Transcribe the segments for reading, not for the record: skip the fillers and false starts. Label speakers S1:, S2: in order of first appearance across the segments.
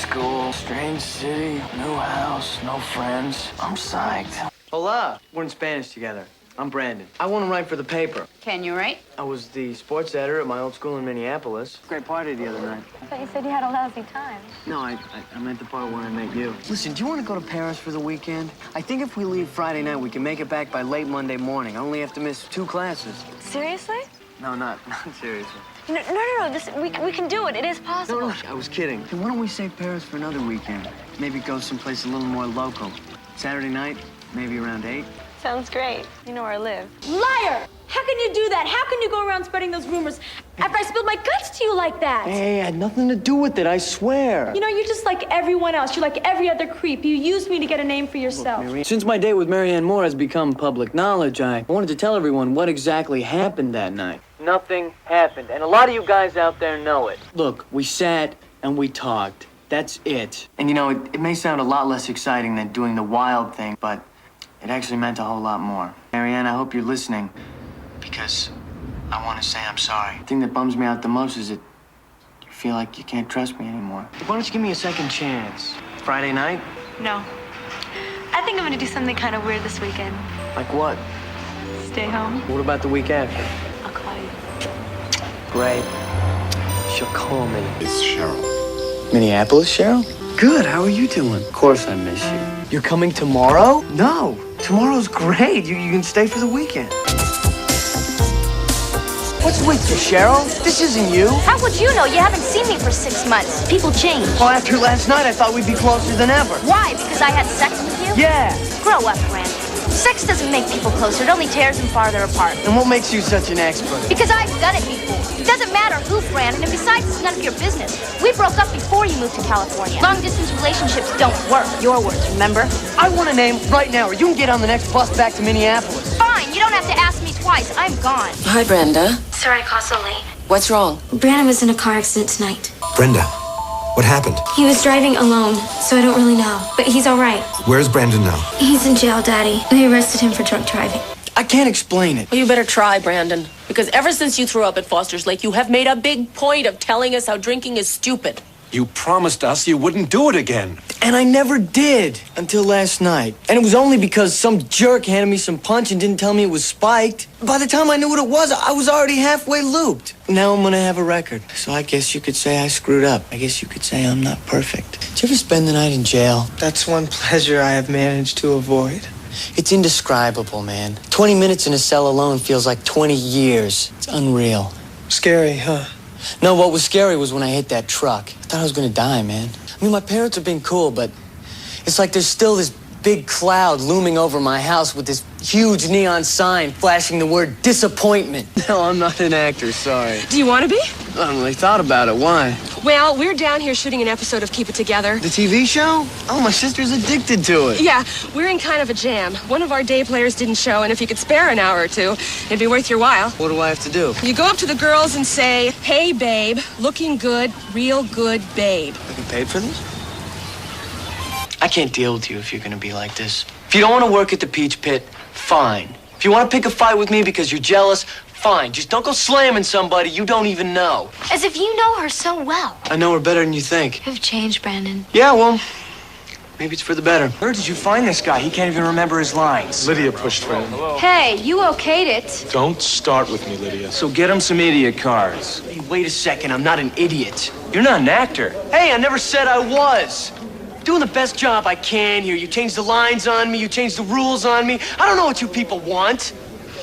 S1: school, strange city, new house, no friends. I'm psyched. Hola. We're in Spanish together. I'm Brandon. I want to write for the paper.
S2: Can you write?
S1: I was the sports editor at my old school in Minneapolis. Great party the other night.
S3: I thought you said you had a lousy time.
S1: No, I meant the part where I met you. Listen, do you want to go to Paris for the weekend? I think if we leave Friday night, we can make it back by late Monday morning. I only have to miss 2 classes.
S3: Seriously?
S1: No, not seriously.
S3: No. We can do it. It is possible.
S1: No, I was kidding. Hey, why don't we save Paris for another weekend? Maybe go someplace a little more local. Saturday night, maybe around 8.
S3: Sounds great. You know where I live.
S4: Liar! How can you do that? How can you go around spreading those rumors after I spilled my guts to you like that?
S1: Hey, I had nothing to do with it, I swear.
S4: You know, you're just like everyone else. You're like every other creep. You used me to get a name for yourself.
S1: Look, since my date with Marianne Moore has become public knowledge, I wanted to tell everyone what exactly happened that night. Nothing happened, and a lot of you guys out there know it. Look, we sat and we talked. That's it. And you know, it may sound a lot less exciting than doing the wild thing, but it actually meant a whole lot more. Marianne, I hope you're listening, because I want to say I'm sorry. The thing that bums me out the most is that you feel like you can't trust me anymore. Why don't you give me a second chance? Friday night?
S3: No. I think I'm gonna do something kind of weird this weekend.
S1: Like what?
S3: Stay home.
S1: What about the week after?
S3: I'll call you.
S1: Great. She'll call me.
S5: It's Cheryl.
S1: Minneapolis, Cheryl? Good, how are you doing? Of course I miss you. You're coming tomorrow? No, tomorrow's great. You can stay for the weekend. What's with you, Cheryl? This isn't you.
S4: How would you know? You haven't seen me for 6 months. People change.
S1: Well, after last night, I thought we'd be closer than ever.
S4: Why? Because I had sex with you?
S1: Yeah.
S4: Grow up, Brandon. Sex doesn't make people closer. It only tears them farther apart.
S1: And what makes you such an expert?
S4: Because I've done it before. It doesn't matter who, Brandon, and besides, it's none of your business. We broke up before you moved to California. Long-distance relationships don't work. Your words, remember?
S1: I want a name right now, or you can get on the next bus back to Minneapolis.
S4: Fine, you don't have to ask me twice. I'm gone.
S6: Hi, Brenda.
S3: Sorry I called so late.
S6: What's wrong?
S3: Brandon was in a car accident tonight.
S5: Brenda, what happened?
S3: He was driving alone, so I don't really know. But he's all right.
S5: Where's Brandon now?
S3: He's in jail, Daddy. They arrested him for drunk driving.
S1: I can't explain it.
S6: Well, you better try, Brandon. Because ever since you threw up at Foster's Lake, you have made a big point of telling us how drinking is stupid.
S5: You promised us you wouldn't do it again.
S1: And I never did until last night. And it was only because some jerk handed me some punch and didn't tell me it was spiked. By the time I knew what it was, I was already halfway looped. Now I'm gonna have a record. So I guess you could say I screwed up. I guess you could say I'm not perfect. Did you ever spend the night in jail?
S7: That's one pleasure I have managed to avoid.
S1: It's indescribable, man. 20 minutes in a cell alone feels like 20 years. It's unreal.
S7: Scary, huh?
S1: No, what was scary was when I hit that truck. I thought I was gonna die, man. I mean, my parents have been cool, but it's like there's still this big cloud looming over my house with this huge neon sign flashing the word disappointment. No, I'm not an actor, sorry.
S8: Do you want to be?
S1: I haven't really thought about it. Why?
S8: Well, we're down here shooting an episode of Keep It Together.
S1: The TV show? Oh, my sister's addicted to it.
S8: Yeah, we're in kind of a jam. One of our day players didn't show, and if you could spare an hour or two, it'd be worth your while.
S1: What do I have to do?
S8: You go up to the girls and say, "Hey, babe, looking good, real good, babe."
S1: I get paid for this? I can't deal with you if you're gonna be like this. If you don't want to work at the Peach Pit, fine. If you want to pick a fight with me because you're jealous, fine. Just don't go slamming somebody you don't even know.
S3: As if you know her so well.
S1: I know her better than you think.
S3: You've changed, Brandon.
S1: Yeah, well, maybe it's for the better. Where did you find this guy? He can't even remember his lines.
S9: Lydia pushed for him.
S4: Hey, you okayed it.
S9: Don't start with me, Lydia.
S1: So get him some idiot cards. Hey, wait a second. I'm not an idiot. You're not an actor. Hey, I never said I was. Doing the best job I can here. You change the lines on me. You change the rules on me. I don't know what you people want.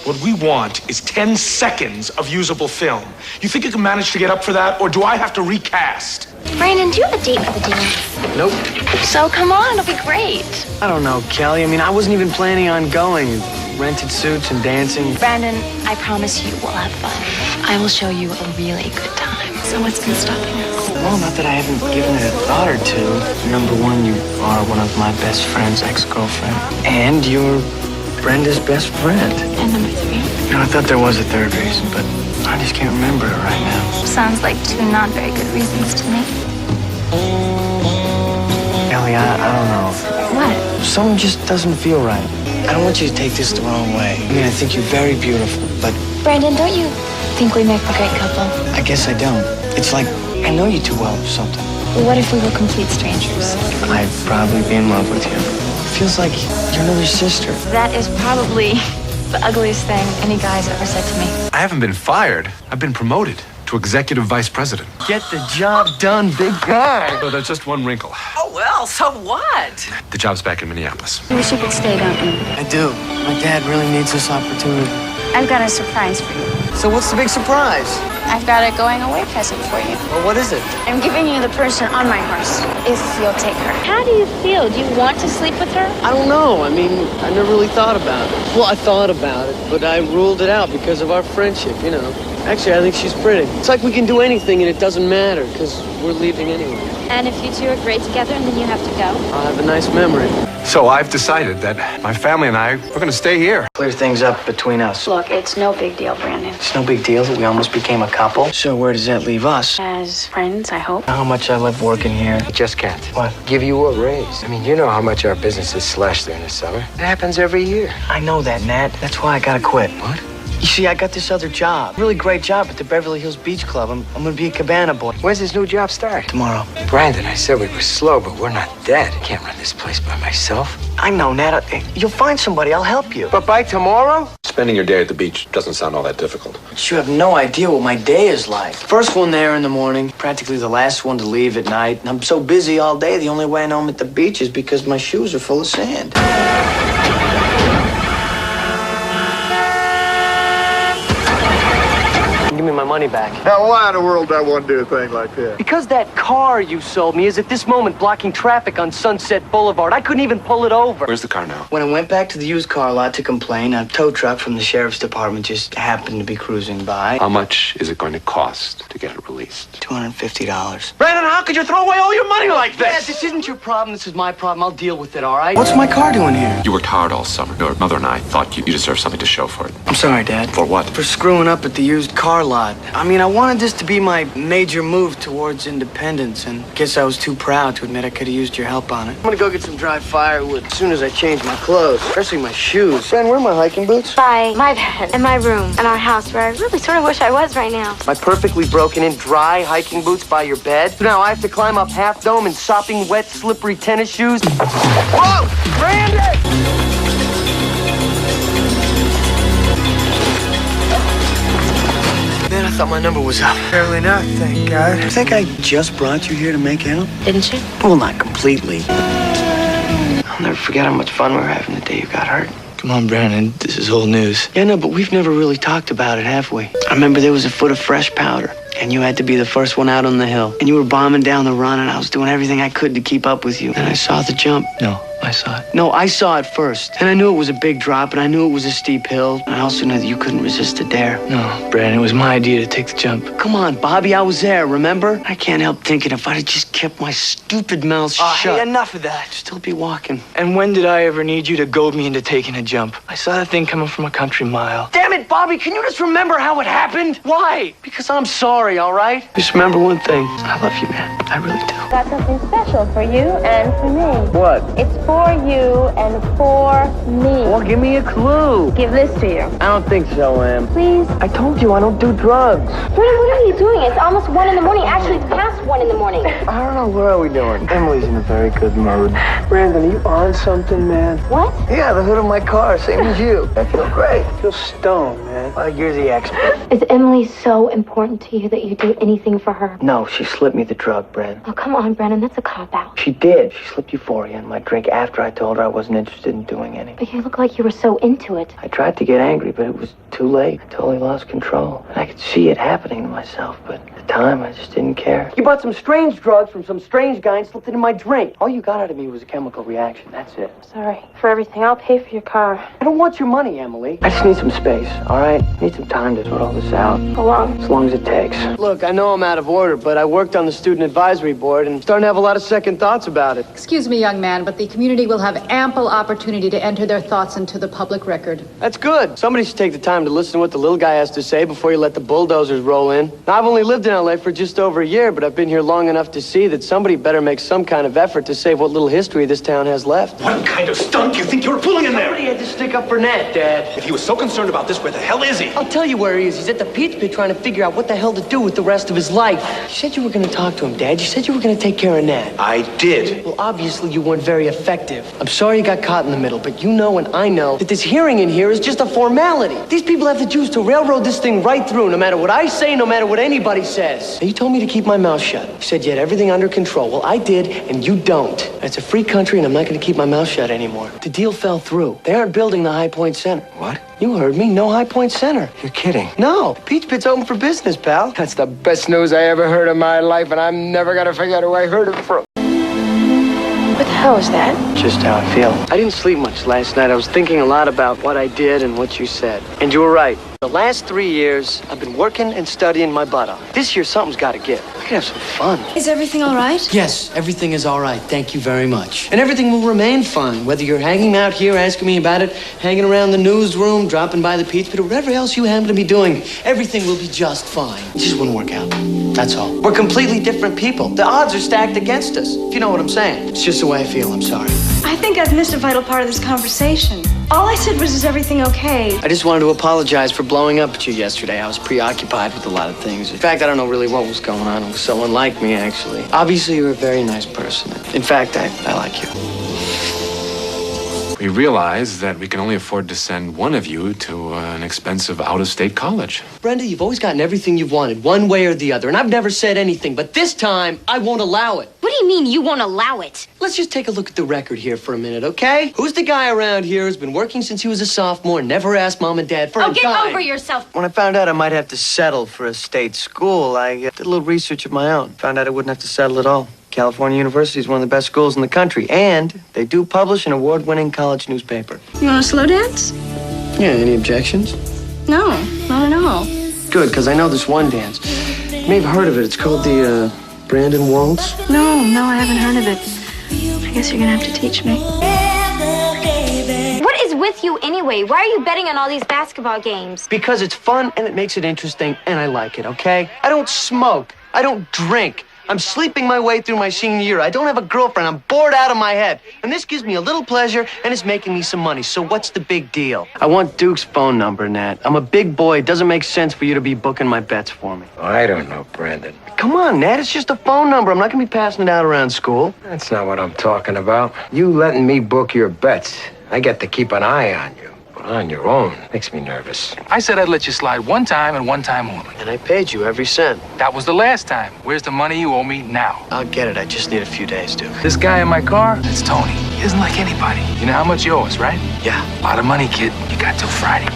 S9: What we want is 10 seconds of usable film. You think you can manage to get up for that, or do I have to recast?
S3: Brandon, do you have a date for the dinner?
S1: Nope.
S3: So come on, it'll be great.
S1: I don't know, Kelly. I mean, I wasn't even planning on going. Rented suits and dancing.
S3: Brandon, I promise you we'll have fun. I will show you a really good time. So what's been stopping us?
S1: Well, not that I haven't given it a thought or two. Number one, you are one of my best friend's ex-girlfriend. And you're Brenda's best friend.
S3: And number three?
S1: You know, I thought there was a third reason, but I just can't remember it right now.
S3: Sounds like two not very good reasons to me.
S1: Kelly, I don't know.
S3: What?
S1: Something just doesn't feel right. I don't want you to take this the wrong way. I mean, I think you're very beautiful, but...
S3: Brandon, don't you think we make a great couple?
S1: I guess I don't. It's like I know you too well or something.
S3: What if we were complete strangers?
S7: I'd probably be in love with you. Feels like you're another sister.
S3: That is probably the ugliest thing any guy's ever said to me.
S5: I haven't been fired. I've been promoted to executive vice president.
S7: Get the job done, big guy.
S5: So there's just one wrinkle.
S6: Oh, well, so what?
S5: The job's back in Minneapolis.
S3: You wish you could stay, don't you?
S7: I do. My dad really needs this opportunity.
S3: I've got a surprise for you.
S7: So what's the big surprise?
S3: I've got a going away present for you.
S7: Well, what is it?
S3: I'm giving you the person on my horse, if you'll take her. How do you feel? Do you want to sleep with her?
S7: I don't know. I mean, I never really thought about it. Well, I thought about it, but I ruled it out because of our friendship, you know. Actually, I think she's pretty. It's like we can do anything and it doesn't matter because we're leaving anyway.
S3: And if you two are great together and then you have to go?
S7: I'll have a nice memory.
S5: So I've decided that my family and I, we're gonna stay here.
S7: Clear things up between us.
S3: Look, it's no big deal, Brandon.
S7: It's no big deal that we almost became a couple. So where does that leave us?
S3: As friends, I hope.
S7: How much I love working here.
S2: Just can't.
S7: What?
S2: Give you a raise. I mean, you know how much our business is slashed during the summer. It happens every year.
S7: I know that, Nat. That's why I gotta quit.
S2: What?
S7: You see, I got this other job. Really great job at the Beverly Hills Beach Club. I'm gonna be a cabana boy.
S2: When's this new job start?
S7: Tomorrow.
S2: Brandon, I said we were slow, but we're not dead. I can't run this place by myself.
S7: I know, Nat. You'll find somebody. I'll help you.
S2: But by tomorrow?
S5: Spending your day at the beach doesn't sound all that difficult.
S1: But you have no idea what my day is like. First one there in the morning, practically the last one to leave at night. And I'm so busy all day, the only way I know I'm at the beach is because my shoes are full of sand.
S7: Give me my money back.
S10: Now, why in the world would I want to do a thing like that?
S7: Because that car you sold me is at this moment blocking traffic on Sunset Boulevard. I couldn't even pull it over.
S5: Where's the car now?
S1: When I went back to the used car lot to complain, a tow truck from the sheriff's department just happened to be cruising by.
S5: How much is it going to cost to get it released?
S1: $250.
S7: Brandon, how could you throw away all your money like this? Dad, this isn't your problem. This is my problem. I'll deal with it, all right? What's my car doing here?
S5: You worked hard all summer. Your mother and I thought you deserved something to show for it.
S1: I'm sorry, Dad.
S5: For what?
S1: For screwing up at the used car lot. I mean, I wanted this to be my major move towards independence, and guess I was too proud to admit I could have used your help on it. I'm gonna go get some dry firewood as soon as I change my clothes, especially my shoes. Fran, where are my hiking boots?
S4: By my bed, and my room, and our house, where I really sort of wish I was right now.
S7: My perfectly broken in dry hiking boots by your bed? So now I have to climb up Half Dome in sopping wet, slippery tennis shoes? Whoa! Brandon! Man, I thought my number was up. Apparently not, thank God.
S1: I think I just brought you here to make out.
S6: Didn't you?
S1: Well, not completely. I'll never forget how much fun we were having the day you got hurt.
S7: Come on, Brandon, this is old news.
S1: Yeah, no, but we've never really talked about it, have we? I remember there was a foot of fresh powder, and you had to be the first one out on the hill. And you were bombing down the run, and I was doing everything I could to keep up with you. And I saw the jump.
S7: No, I saw it.
S1: No, I saw it first. And I knew it was a big drop, and I knew it was a steep hill. And I also knew that you couldn't resist the dare.
S7: No, Brandon, it was my idea to take the jump.
S1: Come on, Bobby, I was there, remember? I can't help thinking if I'd have just kept my stupid mouth shut.
S7: Hey, enough of that.
S1: I'd still be walking.
S7: And when did I ever need you to goad me into taking a jump? I saw that thing coming from a country mile. Damn it, Bobby, can you just remember how it happened? Why? Because I'm sorry, all right? Just remember one thing. I love you, man. I really do.
S4: Got something special for you and for me.
S7: What?
S4: It's for you and for me.
S7: Well, give me a clue.
S4: Give this to you.
S7: I don't think so, Em.
S4: Please.
S7: I told you I don't do drugs.
S4: What are you doing? It's almost 1 in the morning. Actually, it's past 1 in the morning.
S7: I don't know. What are we doing? Emily's in a very good mood. Brandon, are you on something, man?
S4: What?
S7: Yeah, the hood of my car, same as you. I feel great. I feel stoned, man. Well, you're the expert.
S4: Is Emily so important to you that you do anything for her?
S7: No, she slipped me the drug, Brandon.
S4: Oh, come on, Brandon. That's a cop-out.
S7: She did. She slipped euphoria in my drink after I told her I wasn't interested in doing any.
S4: But you look like you were so into it.
S7: I tried to get angry, but it was too late. I totally lost control. And I could see it happening to myself, but at the time, I just didn't care. You bought some strange drugs from some strange guy and slipped it in my drink. All you got out of me was a chemical reaction. That's it.
S4: Sorry for everything. I'll pay for your car.
S7: I don't want your money, Emily. I just need some space, all right? I need some time to sort all this out.
S4: How long?
S7: As long as it takes. Look, I know I'm out of order, but I worked on the student advisory board and starting to have a lot of second thoughts about it.
S11: Excuse me, young man, but the community will have ample opportunity to enter their thoughts into the public record.
S7: That's good. Somebody should take the time to listen to what the little guy has to say before you let the bulldozers roll in. Now, I've only lived in L.A. for just over a year, but I've been here long enough to see that somebody better make some kind of effort to save what little history this town has left.
S9: What kind of stunt do you think you were pulling in there?
S7: Somebody had to stick up for Nat, Dad.
S9: If he was so concerned about this, where the hell is he?
S7: I'll tell you where he is. He's at the Peach Pit trying to figure out what the hell to do with the rest of his life. You said you were going to talk to him, Dad. You said you were going to take care of Nat.
S9: I did.
S7: Well, obviously you weren't very effective. I'm sorry you got caught in the middle, but you know and I know that this hearing in here is just a formality. These people have the juice to railroad this thing right through, no matter what I say, no matter what anybody says. Now, you told me to keep my mouth shut. You said you had everything under control. Well, I did, and you don't. It's a free country, and I'm not going to keep my mouth shut anymore. The deal fell through. They aren't building the High Point Center.
S2: What?
S7: You heard me. No High Point Center.
S2: You're kidding.
S7: No. Peach Pit's open for business, pal.
S2: That's the best news I ever heard in my life, and I'm never gonna forget who I heard it from.
S3: What the hell is that?
S7: Just how I feel. I didn't sleep much last night. I was thinking a lot about what I did and what you said. And you were right. The last 3 years, I've been working and studying my butt off. This year, something's got to give. I could have some fun.
S3: Is everything all right?
S7: Yes, everything is all right. Thank you very much. And everything will remain fun, whether you're hanging out here, asking me about it, hanging around the newsroom, dropping by the Peach Pit, or whatever else you happen to be doing. Everything will be just fine. It just wouldn't work out. That's all. We're completely different people. The odds are stacked against us, if you know what I'm saying. It's just the way I feel. I'm sorry.
S12: I think I've missed a vital part of this conversation. All I said was, is everything okay?
S7: I just wanted to apologize for blowing up at you yesterday. I was preoccupied with a lot of things. In fact, I don't know really what was going on. It was so unlike me, actually. Obviously, you're a very nice person. In fact, I like you.
S5: We realize that we can only afford to send one of you to an expensive out-of-state college.
S7: Brenda, you've always gotten everything you've wanted, one way or the other, and I've never said anything, but this time, I won't allow it.
S4: What do you mean you won't allow it?
S7: Let's just take a look at the record here for a minute, okay? Who's the guy around here who's been working since he was a sophomore, never asked Mom and Dad for a dime?
S4: Get over yourself.
S7: When I found out I might have to settle for a state school, I did a little research of my own. Found out I wouldn't have to settle at all. California University is one of the best schools in the country, and they do publish an award-winning college newspaper.
S12: You want a slow dance?
S7: Yeah, any objections?
S12: No, not at all.
S7: Good, because I know this one dance. You may have heard of it. It's called the, Brandon Walsh.
S12: No, I haven't heard of it. I guess you're gonna have to teach me.
S4: What is with you anyway? Why are you betting on all these basketball games?
S7: Because it's fun, and it makes it interesting, and I like it, okay? I don't smoke. I don't drink. I'm sleeping my way through my senior year. I don't have a girlfriend. I'm bored out of my head. And this gives me a little pleasure, and it's making me some money. So what's the big deal? I want Duke's phone number, Nat. I'm a big boy. It doesn't make sense for you to be booking my bets for me.
S2: Oh, I don't know, Brandon.
S7: Come on, Nat. It's just a phone number. I'm not going to be passing it out around school.
S2: That's not what I'm talking about. You letting me book your bets. I get to keep an eye on you. But on your own makes me nervous.
S13: I said I'd let you slide one time and one time only.
S7: And I paid you every cent.
S13: That was the last time. Where's the money you owe me now?
S7: I'll get it. I just need a few days, Duke.
S13: This guy in my car, that's Tony. He isn't like anybody. You know how much you owe us, right?
S7: Yeah.
S13: A lot of money, kid. You got till Friday.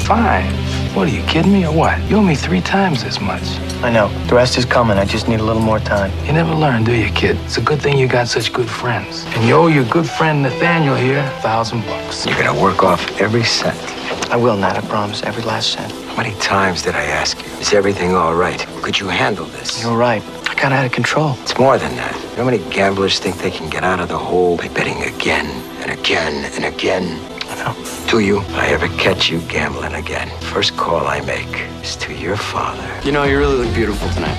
S13: 5. What, are you kidding me or what? You owe me 3 times as much.
S7: I know. The rest is coming. I just need a little more time.
S13: You never learn, do you, kid? It's a good thing you got such good friends. And you owe your good friend Nathaniel here $1,000.
S2: You're gonna work off every cent.
S7: I will, Nat. I promise. Every last cent.
S2: How many times did I ask you? Is everything all right? Could you handle this?
S7: You're right. I got out of control.
S2: It's more than that. You know how many gamblers think they can get out of the hole by betting again and again and again?
S7: I know.
S2: Do you? If I ever catch you gambling again, first call I make is to your father.
S7: You know, you really look beautiful tonight.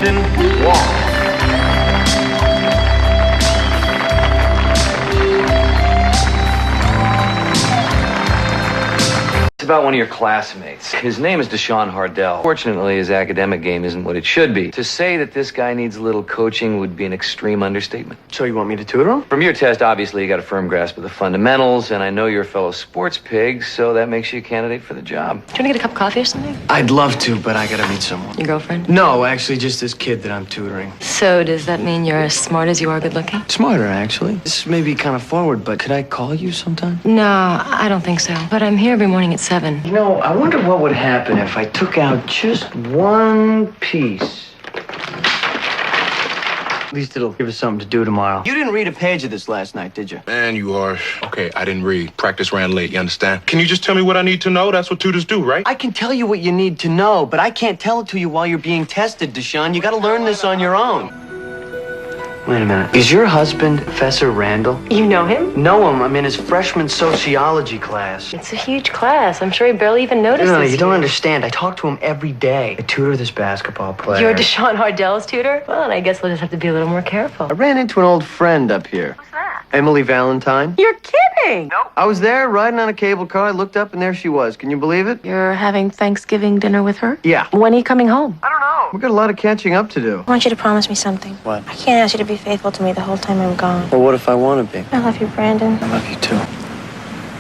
S14: It's about one of your classmates. His name is Deshaun Hardell. Fortunately, his academic game isn't what it should be. To say that this guy needs a little coaching would be an extreme understatement.
S7: So you want me to tutor him?
S14: From your test, obviously, you got a firm grasp of the fundamentals, and I know you're a fellow sports pig, so that makes you a candidate for the job.
S3: Do you want to get a cup of coffee or something?
S7: I'd love to, but I gotta meet someone.
S3: Your girlfriend?
S7: No, actually, just this kid that I'm tutoring.
S3: So does that mean you're as smart as you are good looking?
S7: Smarter, actually. This may be kind of forward, but could I call you sometime?
S3: No, I don't think so. But I'm here every morning at 7.
S7: You know, I wonder what would happen if I took out just one piece. At least it'll give us something to do tomorrow. You didn't read a page of this last night, did you?
S15: Man, you are. Okay, I didn't read. Practice ran late, you understand? Can you just tell me what I need to know? That's what tutors do, right?
S7: I can tell you what you need to know, but I can't tell it to you while you're being tested, Deshaun. You gotta learn this on your own. Wait a minute. Is your husband Professor Randall?
S6: You know him?
S7: Know him. I'm in his freshman sociology class.
S6: It's a huge class. I'm sure he barely even notices.
S7: No, you don't understand. I talk to him every day. I tutor this basketball player.
S6: You're Deshaun Hardell's tutor? Well, and I guess we'll just have to be a little more careful.
S7: I ran into an old friend up here.
S6: Who's that?
S7: Emily Valentine.
S6: You're kidding!
S7: Nope. I was there riding on a cable car. I looked up and there she was. Can you believe it?
S6: You're having Thanksgiving dinner with her?
S7: Yeah.
S6: When are you coming home?
S7: I don't know. We've got a lot of catching up to do.
S12: I want you to promise me something.
S7: What?
S12: I can't ask you to be faithful to me the whole time I'm gone.
S7: Well, what if I want to be?
S12: I love you, Brandon.
S7: I love you too.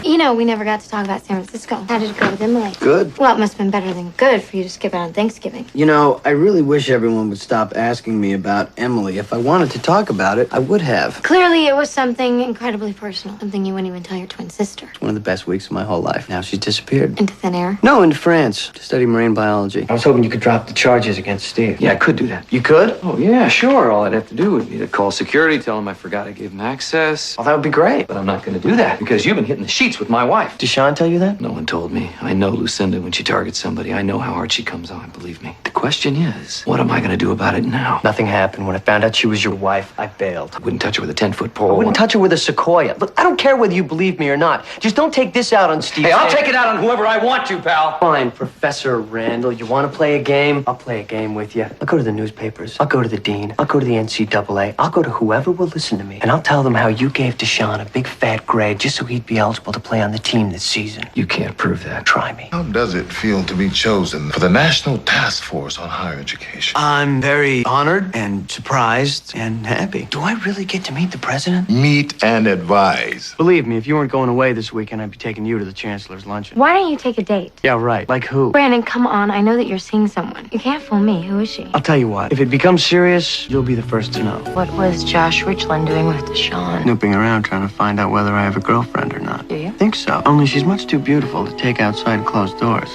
S4: You know, we never got to talk about San Francisco. How did it go with Emily?
S7: Good.
S4: Well, it must have been better than good for you to skip out on Thanksgiving.
S7: You know, I really wish everyone would stop asking me about Emily. If I wanted to talk about it, I would have.
S4: Clearly, it was something incredibly personal. Something you wouldn't even tell your twin sister.
S7: It's one of the best weeks of my whole life. Now she's disappeared.
S4: Into thin air.
S7: No, into France to study marine biology. I was hoping you could drop the charges against Steve.
S14: Yeah, I could do that.
S7: You could?
S14: Oh, yeah, sure. All I'd have to do would be to call security, tell them I forgot I gave them access.
S7: Well, that would be great.
S14: But I'm not going to do that because you've been hitting the sheets with my wife.
S7: Did Sean tell you that?
S14: No one told me. I know Lucinda when she targets somebody. I know how hard she comes on, believe me. The question is, what am I going to do about it now?
S7: Nothing happened. When I found out she was your wife, I bailed.
S14: I wouldn't touch her with a 10-foot pole.
S7: I wouldn't touch her with a sequoia. Look, I don't care whether you believe me or not. Just don't take this out on Steve.
S14: Hey, I'll take it out on whoever I want to, pal.
S7: Fine, Professor Randall. You want to play a game? I'll play a game with you. I'll go to the newspapers. I'll go to the dean. I'll go to the NCAA. I'll go to whoever will listen to me. And I'll tell them how you gave Deshaun a big fat grade just so he'd be eligible to play on the team this season.
S14: You can't prove that.
S7: Try me.
S10: How does it feel to be chosen for the National Task Force on Higher Education?
S7: I'm very honored and surprised and happy. Do I really get to meet the president?
S10: Meet and advise.
S7: Believe me, if you weren't going away this weekend, I'd be taking you to the chancellor's luncheon.
S4: Why don't you take a date?
S7: Yeah, right. Like who?
S4: Brandon, come on. I know that you're seeing someone. You can't fool me. Who is she?
S7: I'll tell you what. If it becomes serious, you'll be the first to know.
S6: What was Josh Richland doing with Deshaun?
S7: Snooping around trying to find out whether I have a girlfriend or not.
S6: Do you?
S7: I think so. Only she's much too beautiful to take outside closed doors.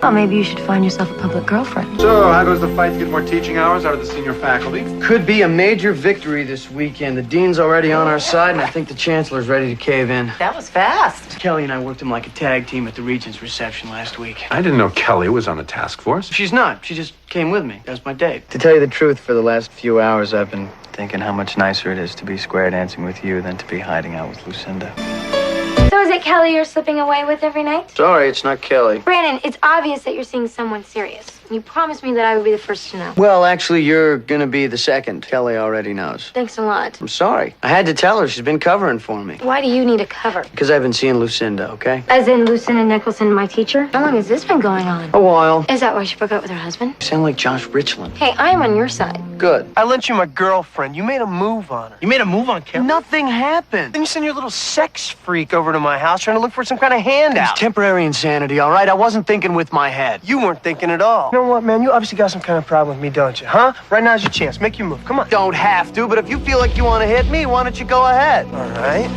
S6: Well, maybe you should find yourself a public girlfriend.
S16: So, how goes the fight to get more teaching hours out of the senior faculty?
S7: Could be a major victory this weekend. The dean's already on our side, and I think the chancellor's ready to cave in.
S6: That was fast.
S7: Kelly and I worked him like a tag team at the Regent's reception last week.
S16: I didn't know Kelly was on the task force.
S7: She's not. She just came with me. That was my date. To tell you the truth, for the last few hours, I've been thinking how much nicer it is to be square dancing with you than to be hiding out with Lucinda.
S4: So is it Kelly you're slipping away with every night?
S7: Sorry, it's not Kelly.
S4: Brandon, it's obvious that you're seeing someone serious. You promised me that I would be the first to know.
S7: Well, actually, you're gonna be the second. Kelly already knows.
S4: Thanks a lot.
S7: I'm sorry. I had to tell her. She's been covering for me.
S4: Why do you need a cover?
S7: Because I've been seeing Lucinda, okay?
S4: As in Lucinda Nicholson, my teacher? How long has this been going on?
S7: A while.
S4: Is that why she broke up with her husband?
S7: You sound like Josh Richland.
S4: Hey, I am on your side.
S7: Good.
S17: I lent you my girlfriend. You made a move on her. You made a move on Kelly? Nothing happened. Then you send your little sex freak over to my house trying to look for some kind of handout.
S7: It's temporary insanity, all right? I wasn't thinking with my head.
S17: You weren't thinking at all. You know what, man? You obviously got some kind of problem with me, don't you? Huh? Right now's your chance. Make your move. Come on.
S7: Don't have to, but if you feel like you want to hit me, why don't you go ahead?
S17: All right.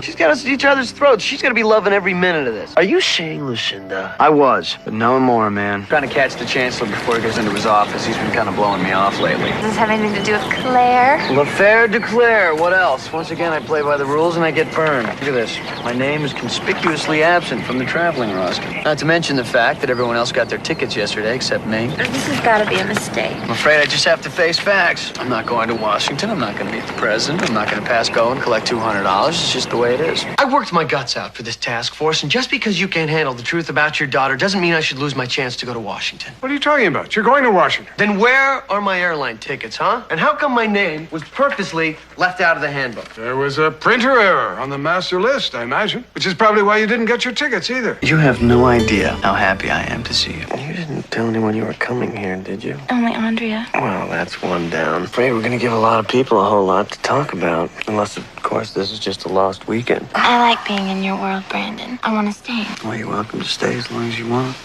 S7: She's got us at each other's throats. She's gonna be loving every minute of this.
S17: Are you saying Lucinda?
S7: I was, but no more, man. Trying to catch the chancellor before he goes into his office. He's been kind of blowing me off lately.
S4: Does this have anything to do with Claire?
S7: L'affaire de Claire. What else? Once again, I play by the rules and I get burned. Look at this. My name is conspicuously absent from the traveling roster. Not to mention the fact that everyone else got their tickets yesterday except me.
S4: This has got to be a mistake.
S7: I'm afraid I just have to face facts. I'm not going to Washington. I'm not going to meet the president. I'm not going to pass go and collect $200. It's just the way it is. I worked my guts out for this task force, and just because you can't handle the truth about your daughter doesn't mean I should lose my chance to go to Washington.
S16: What are you talking about? You're going to Washington.
S7: Then where are my airline tickets, huh? And how come my name was purposely left out of the handbook?
S16: There was a printer error on the master list, I imagine, which is probably why you didn't get your tickets either.
S7: You have no idea how happy I am to see you. You didn't tell anyone you were coming here, did you?
S12: Only Andrea.
S7: Well, that's one down. I'm afraid we're going to give a lot of people a whole lot to talk about. Unless, of course, this is just a lost weekend.
S12: I like being in your world, Brandon. I want to stay.
S7: Well, you're welcome to stay as long as you want.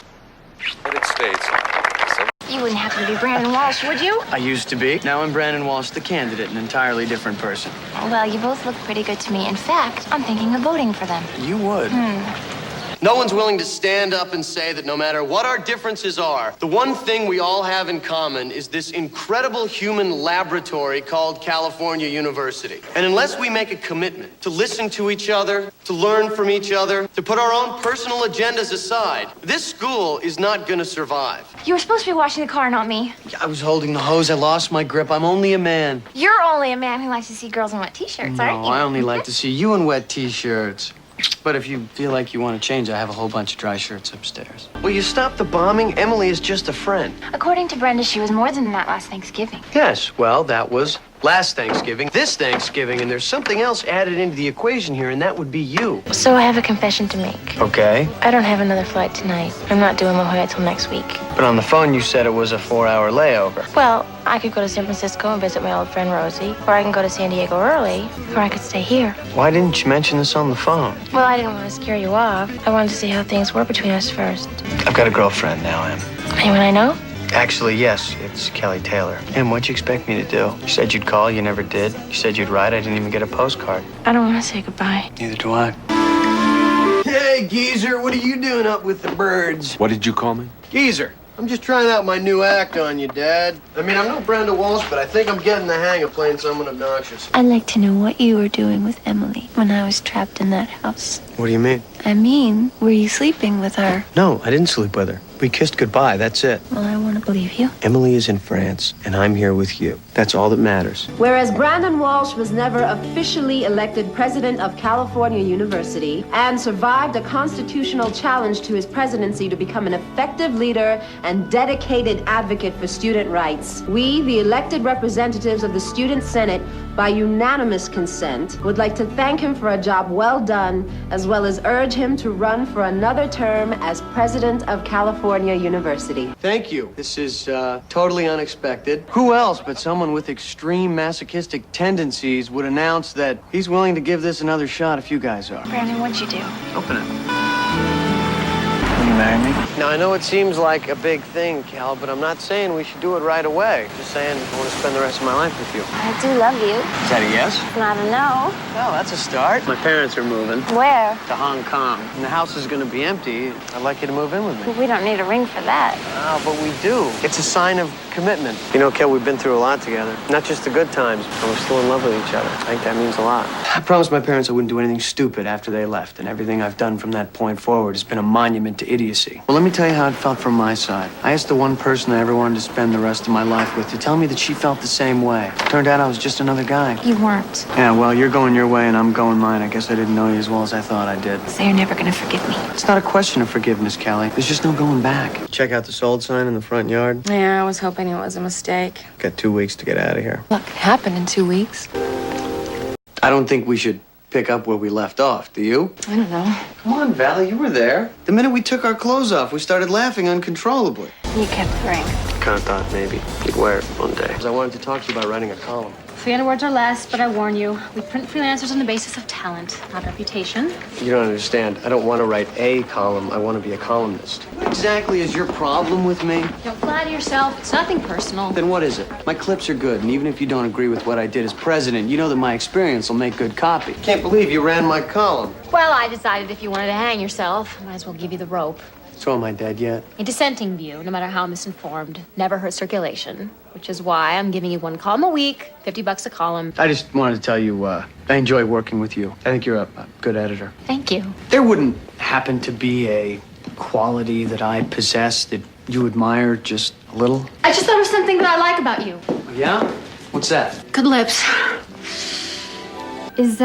S5: United States.
S4: You wouldn't happen to be Brandon Walsh, would you?
S7: I used to be. Now I'm Brandon Walsh, the candidate, an entirely different person.
S12: Well, you both look pretty good to me. In fact, I'm thinking of voting for them.
S7: You would. No one's willing to stand up and say that no matter what our differences are, the one thing we all have in common is this incredible human laboratory called California University. And unless we make a commitment to listen to each other, to learn from each other, to put our own personal agendas aside, this school is not gonna survive.
S4: You were supposed to be washing the car, not me.
S7: I was holding the hose. I lost my grip. I'm only a man.
S4: You're only a man who likes to see girls in wet t-shirts, aren't
S7: No,
S4: you?
S7: I only like to see you in wet t-shirts. But if you feel like you want to change, I have a whole bunch of dry shirts upstairs. Will you stop the bombing? Emily is just a friend.
S4: According to Brenda, she was more than that last Thanksgiving.
S7: Yes, well, that was last Thanksgiving, this Thanksgiving, and there's something else added into the equation here, and that would be you.
S3: So I have a confession to make.
S7: Okay.
S3: I don't have another flight tonight. I'm not doing La Jolla till next week.
S7: But on the phone, you said it was a 4-hour layover.
S3: Well, I could go to San Francisco and visit my old friend Rosie, or I can go to San Diego early, or I could stay here.
S7: Why didn't you mention this on the phone?
S3: Well, I didn't want to scare you off. I wanted to see how things were between us first.
S7: I've got a girlfriend now, Em.
S3: Anyone I know?
S7: Actually, yes, it's Kelly Taylor. Em, what'd you expect me to do? You said you'd call, you never did. You said you'd write, I didn't even get a postcard.
S3: I don't want to say goodbye.
S7: Neither do I. Hey, Geezer, what are you doing up with the birds?
S5: What did you call me?
S7: Geezer, I'm just trying out my new act on you, Dad. I mean, I'm no Brenda Walsh, but I think I'm getting the hang of playing someone obnoxious.
S3: I'd like to know what you were doing with Emily when I was trapped in that house.
S7: What do you mean?
S3: I mean, were you sleeping with her?
S7: No, I didn't sleep with her. We kissed goodbye, that's it.
S3: Well, I want to believe you.
S7: Emily is in France, and I'm here with you. That's all that matters.
S18: Whereas Brandon Walsh was never officially elected president of California University and survived a constitutional challenge to his presidency to become an effective leader and dedicated advocate for student rights, we, the elected representatives of the Student Senate, by unanimous consent, would like to thank him for a job well done, as well as urge him to run for another term as president of California University.
S7: Thank you. This is totally unexpected. Who else but someone with extreme masochistic tendencies would announce that he's willing to give this another shot if you guys are?
S3: Brandon, what'd you do?
S7: Open it. Will you marry me? Now, I know it seems like a big thing, Cal, but I'm not saying we should do it right away. Just saying I want to spend the rest of my life with you.
S4: I do love you.
S7: Is that a yes?
S4: Not a no.
S7: Well, that's a start. My parents are moving.
S4: Where?
S7: To Hong Kong. And the house is going to be empty. I'd like you to move in with me.
S4: We don't need a ring for that.
S7: Oh, but we do. It's a sign of commitment. You know, Kel, we've been through a lot together. Not just the good times, but we're still in love with each other. I think that means a lot. I promised my parents I wouldn't do anything stupid after they left, and everything I've done from that point forward has been a monument to idiocy. Well, let me tell you how it felt from my side. I asked the one person I ever wanted to spend the rest of my life with to tell me that she felt the same way. Turned out I was just another guy.
S3: You weren't.
S7: Yeah, well, you're going your way and I'm going mine. I guess I didn't know you as well as I thought I did.
S3: So you're never gonna forgive me.
S7: It's not a question of forgiveness, Kelly. There's just no going back. Check out the sold sign in the front yard.
S8: Yeah, I was hoping it was a mistake.
S7: Got 2 weeks to get out of here.
S8: What could happen in 2 weeks?
S7: I don't think we should pick up where we left off, do you?
S8: I don't know.
S7: Come on, Valley, you were there. The minute we took our clothes off, we started laughing uncontrollably.
S3: You kept the ring.
S7: Kind of thought maybe you'd wear it one day. I wanted to talk to you about writing a column.
S11: 300 words or less, but I warn you, we print freelancers on the basis of talent, not reputation.
S7: You don't understand. I don't want to write a column. I want to be a columnist. What exactly is your problem with me?
S11: Don't flatter yourself. It's nothing personal.
S7: Then what is it? My clips are good, and even if you don't agree with what I did as president, you know that my experience will make good copy. Can't believe you ran my column.
S11: Well, I decided if you wanted to hang yourself, I might as well give you the rope.
S7: So am I dead yet?
S11: A dissenting view, no matter how misinformed, never hurts circulation, which is why I'm giving you 1 column a week, $50 a column.
S7: I just wanted to tell you, I enjoy working with you. I think you're a good editor.
S11: Thank you.
S7: There wouldn't happen to be a quality that I possess that you admire just a little?
S11: I just thought of something that I like about you.
S7: Yeah? What's that?
S11: Good lips. Is,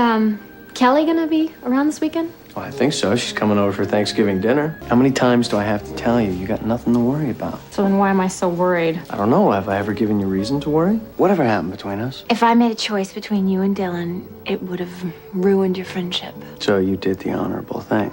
S11: Kelly gonna be around this weekend?
S7: Well, I think so. She's coming over for Thanksgiving dinner. How many times do I have to tell you? You got nothing to worry about.
S11: So then why am I so worried?
S7: I don't know. Have I ever given you reason to worry? Whatever happened between us?
S3: If I made a choice between you and Dylan, it would have ruined your friendship.
S7: So you did the honorable thing.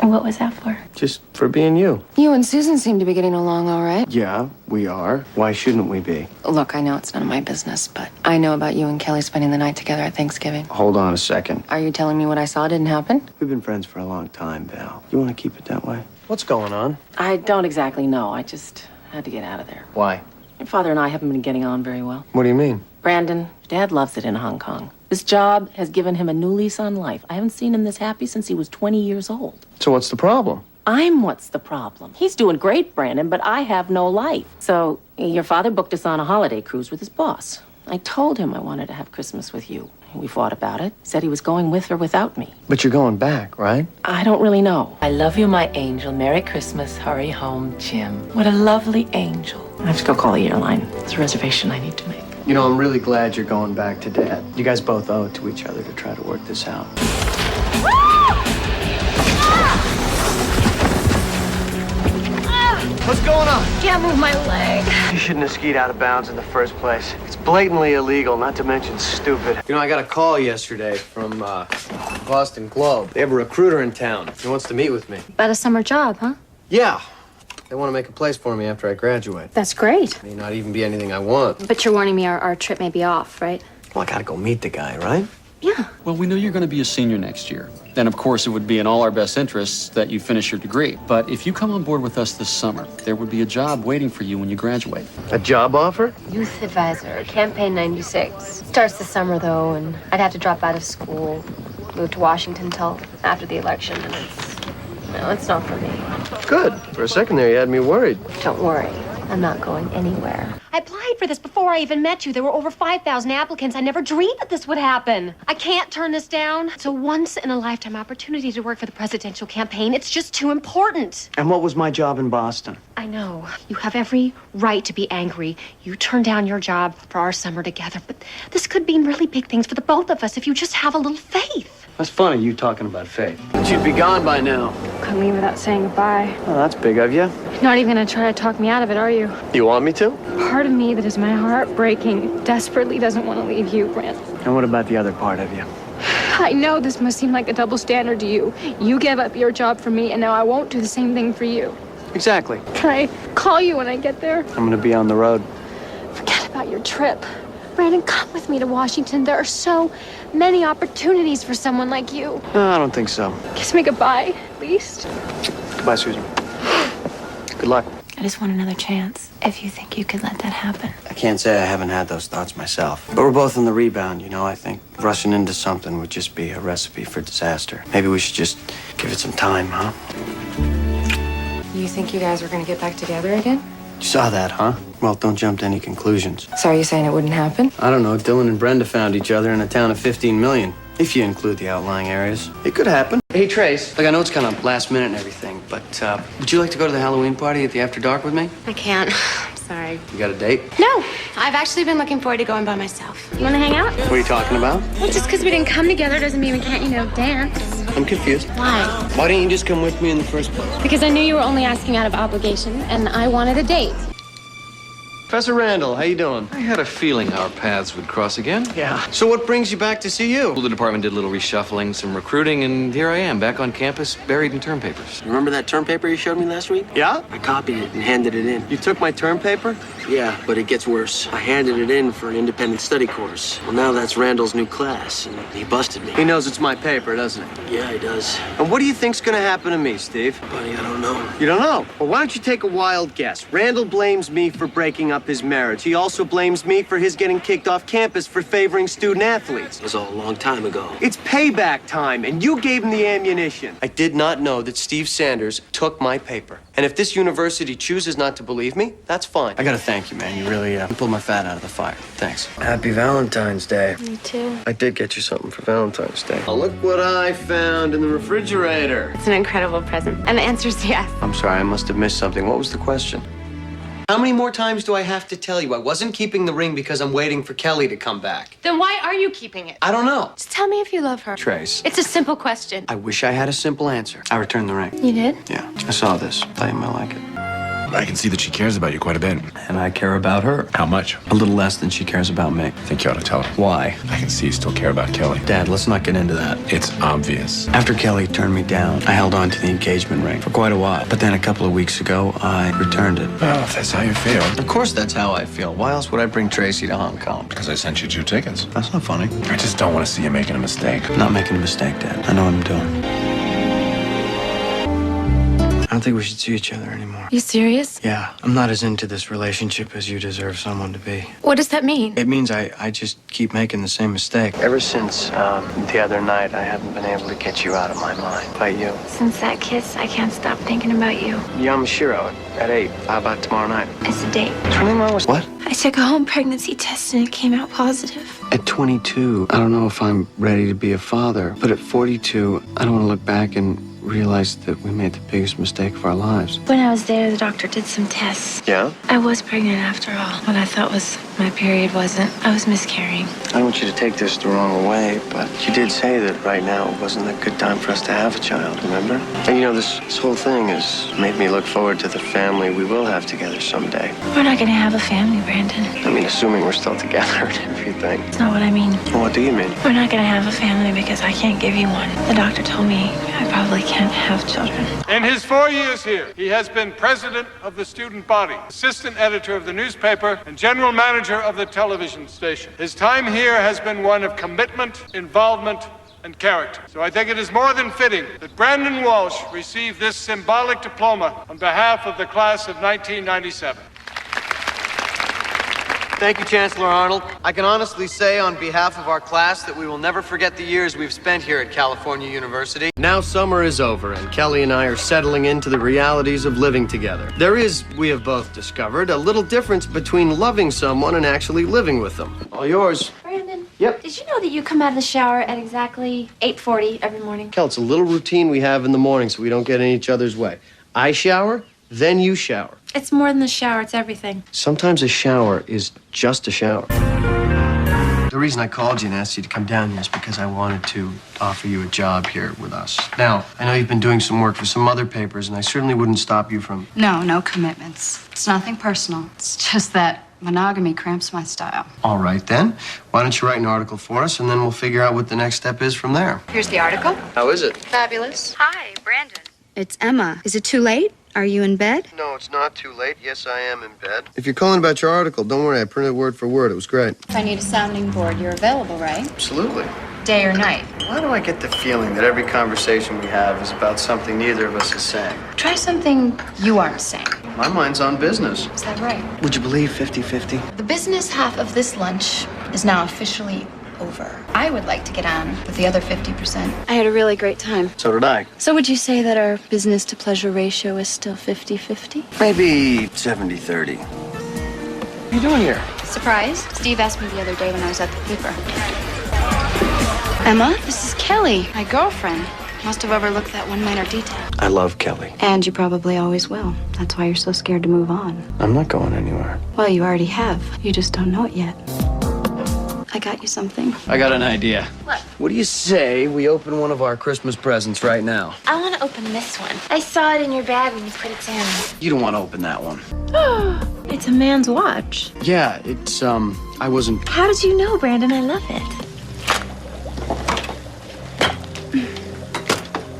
S3: What was that for?
S7: Just for being you.
S8: You and Susan seem to be getting along all right.
S7: Yeah, we are. Why shouldn't we be?
S8: Look, I know it's none of my business, but I know about you and Kelly spending the night together at Thanksgiving.
S7: Hold on a second.
S8: Are you telling me what I saw didn't happen?
S7: We've been friends for a long time, Val. You want to keep it that way? What's going on?
S8: I don't exactly know. I just had to get out of there.
S7: Why?
S8: Your father and I haven't been getting on very well.
S7: What do you mean?
S8: Brandon, Dad loves it in Hong Kong.
S6: This job has given him a new lease on life. I haven't seen him this happy since he was 20 years old.
S7: So what's the problem?
S6: I'm what's the problem. He's doing great, Brandon, but I have no life. So your father booked us on a holiday cruise with his boss. I told him I wanted to have Christmas with you. We fought about it. He said he was going with or without me.
S7: But you're going back, right?
S6: I don't really know. I love you, my angel. Merry Christmas. Hurry home, Jim. What a lovely angel. I have to go call the airline. It's a reservation I need to make.
S7: You know, I'm really glad you're going back to Dad. You guys both owe it to each other to try to work this out.
S17: What's going on?
S11: Can't move my leg.
S17: You shouldn't have skied out of bounds in the first place. It's blatantly illegal, not to mention stupid.
S7: You know, I got a call yesterday from Boston Globe. They have a recruiter in town. He wants to meet with me.
S11: About a summer job, huh?
S7: Yeah. They want to make a place for me after I graduate.
S11: That's great.
S7: May not even be anything I want.
S11: But you're warning me our trip may be off, right?
S7: Well, I gotta go meet the guy, right?
S11: Yeah.
S19: Well, we know you're going to be a senior next year. And of course, it would be in all our best interests that you finish your degree. But if you come on board with us this summer, there would be a job waiting for you when you graduate.
S7: A job offer?
S11: Youth advisor, campaign 96. Starts this summer, though, and I'd have to drop out of school, move to Washington till after the election, and it's not for me.
S7: Good. For a second there, you had me worried.
S11: Don't worry. I'm not going anywhere.
S4: I applied for this before I even met you. There were over 5,000 applicants. I never dreamed that this would happen. I can't turn this down. It's a once-in-a-lifetime opportunity to work for the presidential campaign. It's just too important.
S7: And what was my job in Boston?
S4: I know. You have every right to be angry. You turned down your job for our summer together. But this could mean really big things for the both of us if you just have a little faith.
S7: That's funny, you talking about faith. But you'd be gone by now.
S11: Couldn't leave without saying goodbye.
S7: Oh, that's big of you.
S11: You're not even gonna try to talk me out of it, are you?
S7: You want me to?
S11: Part of me that is my heart breaking desperately doesn't want to leave you, Brent.
S7: And what about the other part of you?
S11: I know this must seem like a double standard to you. You gave up your job for me, and now I won't do the same thing for you.
S7: Exactly.
S11: Can I call you when I get there?
S7: I'm gonna be on the road.
S11: Forget about your trip. Brandon, come with me to Washington. There are so many opportunities for someone like you.
S7: No, I don't think so.
S11: Kiss me goodbye, at least.
S7: Goodbye, Susan. Good luck.
S3: I just want another chance. If you think you could let that happen.
S7: I can't say I haven't had those thoughts myself. But we're both on the rebound, you know. I think rushing into something would just be a recipe for disaster. Maybe we should just give it some time, huh?
S8: You think you guys were gonna get back together again?
S7: You saw that, huh? Well, don't jump to any conclusions.
S8: So are you saying it wouldn't happen?
S7: I don't know. Dylan and Brenda found each other in a town of 15 million. If you include the outlying areas. It could happen. Hey, Trace. Like, I know it's kind of last minute and everything, but would you like to go to the Halloween party at the After Dark with me?
S3: I can't. I'm sorry.
S7: You got a date?
S3: No, I've actually been looking forward to going by myself. You want to hang out?
S7: What are you talking about?
S3: Well, just because we didn't come together doesn't mean we can't, dance.
S7: I'm confused.
S3: Why?
S7: Why didn't you just come with me in the first place?
S11: Because I knew you were only asking out of obligation, and I wanted a date.
S7: Professor Randall, how you doing?
S14: I had a feeling our paths would cross again.
S7: Yeah. So what brings you back to see you?
S14: Well, the department did a little reshuffling, some recruiting, and here I am, back on campus, buried in term papers.
S7: Remember that term paper you showed me last week? Yeah? I copied it and handed it in. You took my term paper? Yeah, but it gets worse. I handed it in for an independent study course. Well, now that's Randall's new class, and he busted me. He knows it's my paper, doesn't he? Yeah, he does. And what do you think's gonna happen to me, Steve? Buddy, I don't know. You don't know? Well, why don't you take a wild guess? Randall blames me for breaking up his marriage. He also blames me for his getting kicked off campus for favoring student athletes. It was all a long time ago. It's payback time, and you gave him the ammunition. I did not know that Steve Sanders took my paper. And if this university chooses not to believe me, that's fine. I gotta thank you, man. You really pulled my fat out of the fire. Thanks. Happy Valentine's Day.
S11: Me too.
S7: I did get you something for Valentine's Day. Oh, look what I found in the refrigerator.
S3: It's an incredible present. And the answer's yes.
S7: I'm sorry, I must have missed something. What was the question? How many more times do I have to tell you? I wasn't keeping the ring because I'm waiting for Kelly to come back.
S3: Then why are you keeping it?
S7: I don't know.
S3: Just tell me if you love her.
S7: Trace.
S3: It's a simple question.
S7: I wish I had a simple answer. I returned the ring.
S3: You did?
S7: Yeah. I saw this. Thought you might like it.
S5: I can see that she cares about you quite a bit.
S7: And I care about her.
S5: How much?
S7: A little less than she cares about me.
S5: I think you ought to tell her.
S7: Why?
S5: I can see you still care about Kelly.
S7: Dad, let's not get into that.
S5: It's obvious.
S7: After Kelly turned me down, I held on to the engagement ring for quite a while. But then a couple of weeks ago, I returned it.
S5: Well, if that's how you feel.
S7: Of course that's how I feel. Why else would I bring Tracy to Hong Kong?
S5: Because I sent you 2 tickets.
S7: That's not funny.
S5: I just don't want to see you making a mistake.
S7: I'm not making a mistake, Dad. I know what I'm doing. don't think we should see each other anymore.
S11: You serious?
S7: Yeah, I'm not as into this relationship as you deserve someone to be.
S11: What does that mean?
S7: It means I just keep making the same mistake. Ever since the other night, I haven't been able to get you out of my mind. About you.
S3: Since that kiss, I can't stop thinking about you.
S7: Yamashiro at 8. How about tomorrow night?
S3: It's a date.
S7: 21 was what?
S3: I took a home pregnancy test and it came out positive.
S7: At 22, I don't know if I'm ready to be a father. But at 42, I don't want to look back and realize that we made the biggest mistake of our lives.
S3: When I was there, the doctor did some tests.
S7: Yeah?
S3: I was pregnant after all. What I thought was my period wasn't. I was miscarrying.
S7: I don't want you to take this the wrong way, but you did say that right now wasn't a good time for us to have a child, remember? And you know, this whole thing has made me look forward to the family we will have together someday.
S3: We're not gonna have a family, Brandon.
S7: I mean, assuming we're still together and everything.
S3: That's not what I mean.
S7: Well, what do you mean?
S3: We're not gonna have a family because I can't give you one. The doctor told me I probably can't have children.
S16: In his 4 years here, he has been president of the student body, assistant editor of the newspaper, and general manager of the television station. His time here has been one of commitment, involvement, and character. So I think it is more than fitting that Brandon Walsh receive this symbolic diploma on behalf of the class of 1997.
S17: Thank you, Chancellor Arnold. I can honestly say on behalf of our class that we will never forget the years we've spent here at California University. Now summer is over, and Kelly and I are settling into the realities of living together. There is, we have both discovered, a little difference between loving someone and actually living with them. All yours.
S11: Brandon.
S17: Yep.
S11: Did you know that you come out of the shower at exactly 8:40 every morning?
S17: Kel, it's a little routine we have in the morning so we don't get in each other's way. I shower, then you shower.
S11: It's more than the shower, it's everything.
S17: Sometimes a shower is just a shower. The reason I called you and asked you to come down here is because I wanted to offer you a job here with us. Now, I know you've been doing some work for some other papers, and I certainly wouldn't stop you from...
S20: No commitments. It's nothing personal. It's just that monogamy cramps my style.
S17: All right, then. Why don't you write an article for us, and then we'll figure out what the next step is from there.
S20: Here's the article.
S17: How is it?
S20: Fabulous. Hi, Brandon. It's Emma. Is it too late? Are you in bed?
S17: No, it's not too late. Yes, I am in bed. If you're calling about your article, don't worry. I printed word for word. It was great.
S20: If I need a sounding board, you're available, right?
S17: Absolutely.
S20: Day or night?
S17: Why do I get the feeling that every conversation we have is about something neither of us is saying?
S20: Try something you aren't saying.
S17: My mind's on business.
S20: Is that right?
S17: Would you believe 50-50?
S20: The business half of this lunch is now officially over. I would like to get on with the other 50%. I had a really great time.
S17: So did I.
S20: So would you say that our business to pleasure ratio is still 50-50?
S17: Maybe 70-30. What are you doing here?
S20: Surprised? Steve asked me the other day when I was at the paper. Emma, this is Kelly, my girlfriend. Must have overlooked that one minor detail.
S17: I love Kelly.
S20: And you probably always will. That's why you're so scared to move on.
S17: I'm not going anywhere.
S20: Well, you already have. You just don't know it yet. I got you something.
S7: I got an idea.
S11: What?
S17: What do you say we open one of our Christmas presents right now?
S3: I want to open this one. I saw it in your bag when you put it down.
S7: You don't want to open that one.
S3: It's a man's watch.
S17: Yeah, it's, I wasn't...
S3: How did you know, Brandon? I love it.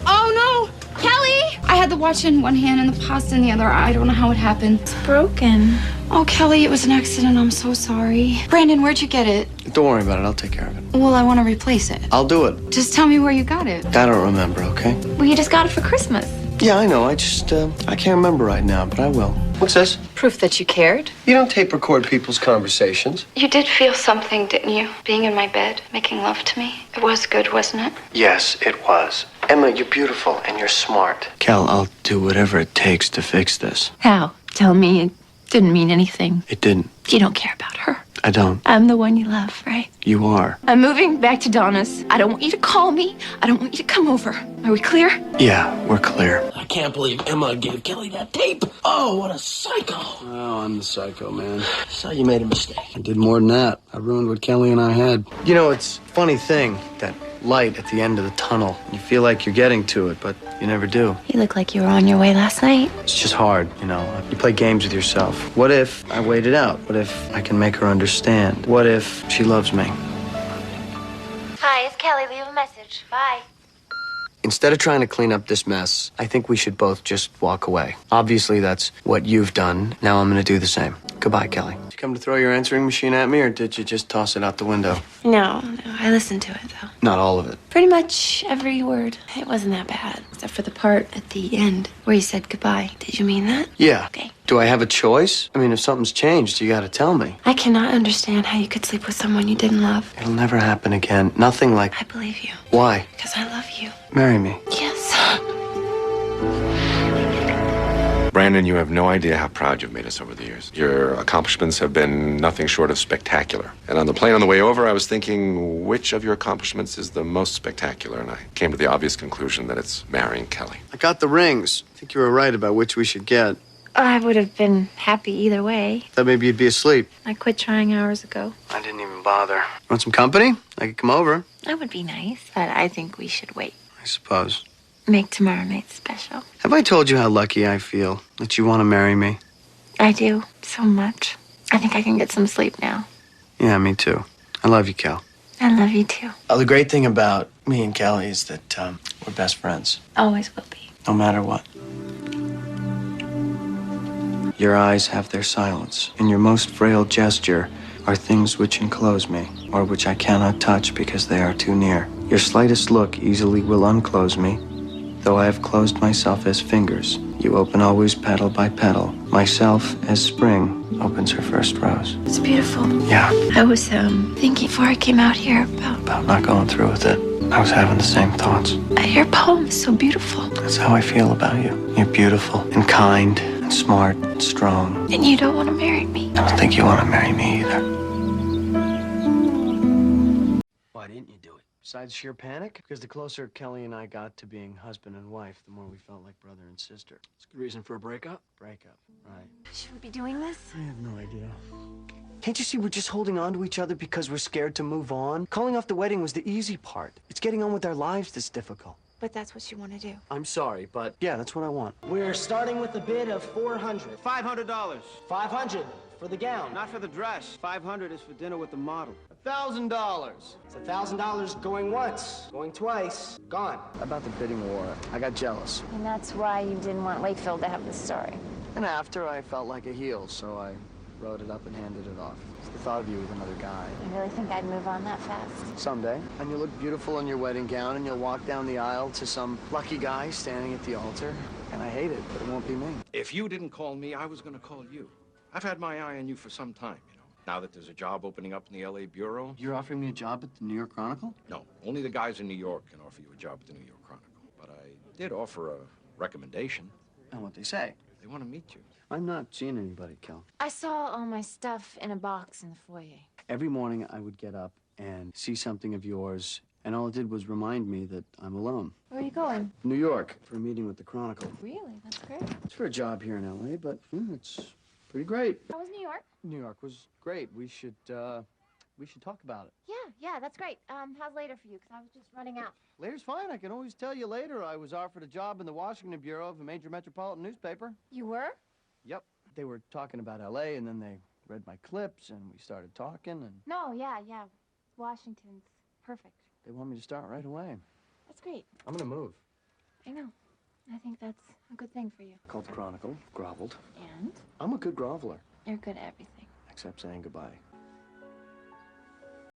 S20: Oh, no! Kelly! I had the watch in one hand and the pasta in the other. I don't know how it happened.
S3: It's broken.
S20: Oh, Kelly, it was an accident. I'm so sorry. Brandon, where'd you get it?
S17: Don't worry about it. I'll take care of it.
S20: Well, I want to replace it.
S17: I'll do it.
S20: Just tell me where you got it.
S17: I don't remember, okay?
S3: Well, you just got it for Christmas.
S17: Yeah, I know. I just, I can't remember right now, but I will. What's this?
S20: Proof that you cared.
S17: You don't tape record people's conversations.
S20: You did feel something, didn't you? Being in my bed, making love to me. It was good, wasn't it?
S17: Yes, it was. Emma, you're beautiful and you're smart. Cal, I'll do whatever it takes to fix this.
S3: How? Tell me it didn't mean anything.
S17: It didn't.
S3: You don't care about her.
S17: I don't.
S3: I'm the one you love, right?
S17: You are.
S3: I'm moving back to Donna's. I don't want you to call me. I don't want you to come over. Are we clear?
S17: Yeah, we're clear.
S7: I can't believe Emma gave Kelly that tape. Oh, what a psycho. Oh, I'm the psycho, man. So you made a mistake.
S17: I did more than that. I ruined what Kelly and I had. You know, it's a funny thing, that light at the end of the tunnel. You feel like you're getting to it, but you never do.
S3: You look like you were on your way last night.
S17: It's just hard, you know. You play games with yourself. What if I wait it out? What if I can make her understand? What if she loves me?
S3: Hi, it's Kelly. Leave a message. Bye.
S17: Instead of trying to clean up this mess, I think we should both just walk away. Obviously, that's what you've done. Now I'm going to do the same. Goodbye, Kelly. Did you come to throw your answering machine at me, or did you just toss it out the window?
S3: No, I listened to it, though.
S17: Not all of it.
S3: Pretty much every word. It wasn't that bad, except for the part at the end where you said goodbye. Did you mean that?
S17: Yeah.
S3: Okay.
S17: Do I have a choice? I mean, if something's changed, you gotta tell me.
S3: I cannot understand how you could sleep with someone you didn't love.
S17: It'll never happen again. Nothing like...
S3: I believe you.
S17: Why?
S3: Because I love you.
S17: Marry me.
S3: Yes.
S5: Brandon, you have no idea how proud you've made us over the years. Your accomplishments have been nothing short of spectacular. And on the plane on the way over, I was thinking, which of your accomplishments is the most spectacular? And I came to the obvious conclusion that it's marrying Kelly.
S17: I got the rings. I think you were right about which we should get.
S3: I would have been happy either way.
S17: Thought maybe you'd be asleep.
S3: I quit trying hours ago.
S17: I didn't even bother. Want some company? I could come over.
S3: That would be nice, but I think we should wait.
S17: I suppose.
S3: Make tomorrow night special.
S17: Have I told you how lucky I feel that you want to marry me?
S3: I do, so much. I think I can get some sleep now.
S17: Yeah, me too. I love you, Kel.
S3: I love you too.
S17: The great thing about me and Kelly is that we're best friends.
S3: Always will be.
S17: No matter what. Your eyes have their silence, and your most frail gesture are things which enclose me, or which I cannot touch because they are too near. Your slightest look easily will unclose me, though I have closed myself as fingers. You open always petal by petal, myself as spring opens her first rose.
S3: It's beautiful.
S17: Yeah.
S3: I was thinking before I came out here about
S17: Not going through with it. I was having the same thoughts.
S3: your poem is so beautiful.
S17: That's how I feel about you. You're beautiful and kind and smart and strong.
S3: And you don't want to marry me.
S17: I don't think you want to marry me either. Why didn't you do it? Besides sheer panic? Because the closer Kelly and I got to being husband and wife, the more we felt like brother and sister. It's a good reason for a breakup. Breakup, right.
S3: Should we be doing this?
S17: I have no idea. Can't you see we're just holding on to each other because we're scared to move on? Calling off the wedding was the easy part. It's getting on with our lives that's difficult.
S3: But that's what you want to do.
S17: I'm sorry, but yeah, that's what I want.
S7: We're starting with a bid of $400. $500. $500 for the gown. Not for the dress. $500 is for dinner with the model. $1,000. It's $1,000 going once, going twice, gone.
S17: About the bidding war, I got jealous.
S11: And that's why you didn't want Wakefield to have the story.
S17: And after, I felt like a heel, so I wrote it up and handed it off. It's the thought of you with another guy.
S11: You really think I'd move on that fast?
S17: Someday. And you'll look beautiful in your wedding gown, and you'll walk down the aisle to some lucky guy standing at the altar. And I hate it, but it won't be me.
S21: If you didn't call me, I was going to call you. I've had my eye on you for some time, you know. Now that there's a job opening up in the L.A. Bureau.
S17: You're offering me a job at the New York Chronicle?
S21: No, only the guys in New York can offer you a job at the New York Chronicle. But I did offer a recommendation.
S17: And what they say?
S21: They want to meet you.
S17: I'm not seeing anybody, Kel.
S11: I saw all my stuff in a box in the foyer.
S17: Every morning I would get up and see something of yours, and all it did was remind me that I'm alone.
S11: Where are you going?
S17: New York, for a meeting with the Chronicle.
S11: Really? That's great.
S17: It's for a job here in L.A., but it's pretty great.
S11: How was New York?
S17: New York was great. We should talk about it.
S11: Yeah, that's great. How's later for you? Because I was just running out.
S17: Later's fine. I can always tell you later. I was offered a job in the Washington Bureau of a major metropolitan newspaper.
S11: You were?
S17: Yep. They were talking about L.A., and then they read my clips, and we started talking, and
S11: No, yeah. Washington's perfect.
S17: they want me to start right away.
S11: That's great.
S17: I'm gonna move.
S11: I know. I think that's a good thing for you.
S17: Called the Chronicle, groveled.
S11: And?
S17: I'm a good groveler,
S11: You're good at everything.
S17: except saying goodbye.